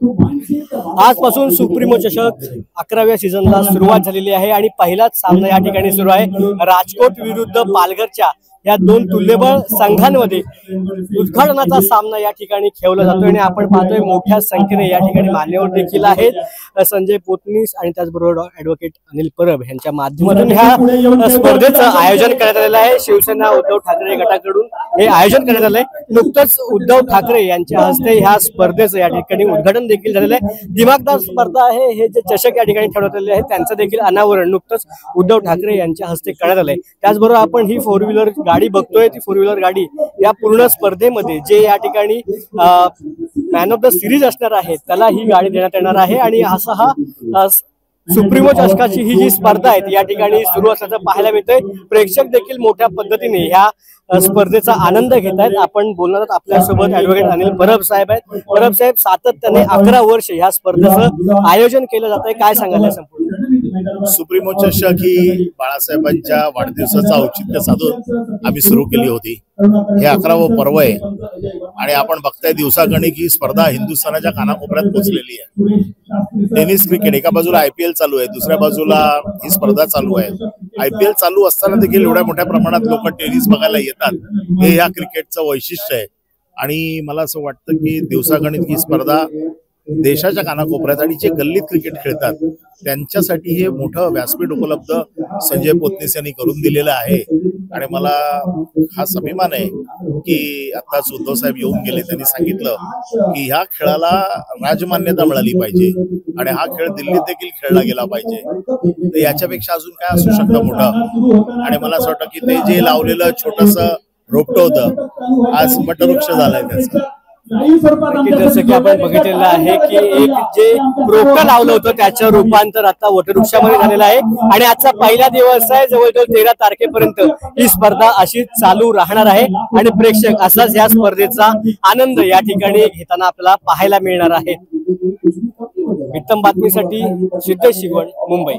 आजपासून सुप्रीमो चषक 11व्या सीझनला सुरुवात झालेली आहे आणि पहिलाच सामना या ठिकाणी सुरू आहे। राजकोट विरुद्ध पालघरच्या या दोन तुल्यबळ संघांमध्ये उद्घाटनाचा सामना या ठिकाणी खेळला जातोय आणि आपण पाहतोय मोठ्या संख्येने या ठिकाणी मान्यवर देखील आहेत। संजय पोतनीस आणि त्याचबरोबर ॲडव्होकेट अनिल परब यांच्या माध्यमातून ह्या स्पर्धेचं आयोजन करण्यात आलेलं आहे। शिवसेना उद्धव ठाकरे गटाकडून हे आयोजन करण्यात आलंय। नुकतंच उद्धव ठाकरे यांच्या हस्ते ह्या स्पर्धेचं या ठिकाणी उद्घाटन देखील झालेलं आहे। दिमागदार स्पर्धा आहे। हे जे चषक या ठिकाणी ठेवण्यात आलेले आहे त्यांचं देखील अनावरण नुकतंच उद्धव ठाकरे यांच्या हस्ते करण्यात आलंय। त्याचबरोबर आपण ही 4 व्हीलर गाडी बघतोय, ती 4 व्हीलर गाडी या पूर्ण स्पर्धेमध्ये जे या ठिकाणी मॅन ऑफ द सिरीज असणार आहे त्याला ही गाडी देण्यात येणार आहे। आणि असा हा सुप्रीमो चषकाची ही जी स्पर्धा आहे ती या ठिकाणी सुरू असल्याचं पाहायला मिळतंय। प्रेक्षक देखील मोठ्या पद्धतीने ह्या स्पर्धेचा आनंद घेत आहेत। आपण बोलणार आहोत आपल्यासोबत ॲडव्होकेट अनिल परब साहेब आहेत। परब साहेब, सातत्याने 11 वर्ष ह्या स्पर्धेचं आयोजन केलं जात आहे, काय सांगाल संपूर्ण? सुप्रीमो चषक ही बाळासाहेबांच्या वाढदिवसाचं औचित्य साधून आम्ही सुरू केली होती। हे 11वं पर्व आहे आणि आपण बघताय दिवसागणिक ही स्पर्धा हिंदुस्थानाच्या कानाकोपऱ्यात पोहोचलेली आहे। टेनिस क्रिकेट एका बाजूला IPL चालू आहे, दुसऱ्या बाजूला ही स्पर्धा चालू आहे। IPL चालू असताना देखील एवढ्या मोठ्या प्रमाणात लोक टेनिस बघायला येतात, हे या क्रिकेटचं वैशिष्ट्य आहे। आणि मला असं वाटतं की दिवसागणिक ही स्पर्धा देशाच्या कानाकोपऱ्यात आणि जे गल्लीत क्रिकेट खेळतात त्यांच्यासाठी हे मोठं व्यासपीठ उपलब्ध संजय पोतनीस यांनी करून दिलेलं आहे। आणि मला हा अभिमान आहे की आताच उद्धव साहेब येऊन गेले, त्यांनी सांगितलं की ह्या खेळाला राजमान्यता मिळाली पाहिजे आणि हा खेळ दिल्लीत देखील खेळला गेला पाहिजे। तर याच्यापेक्षा अजून काय असू शकतं मोठं? आणि मला असं वाटतं की ते जे लावलेलं छोटंसं रोपटं होतं आज वटवृक्ष झालंय त्याचं। जसं की आपण बघितलेलं आहे की एक जे रोपटं लावलं होतं त्याचं रूपांतर आता वटवृक्षामध्ये झालेलं आहे आणि आजचा पहिला दिवस आहे। जवळजवळ 13 तारखेपर्यंत ही स्पर्धा अशी चालू राहणार आहे आणि प्रेक्षक असाच या स्पर्धेचा आनंद या ठिकाणी घेताना आपल्याला पाहायला मिळणार आहे। उत्तम बातमीसाठी सिद्धेश शिगवण, मुंबई।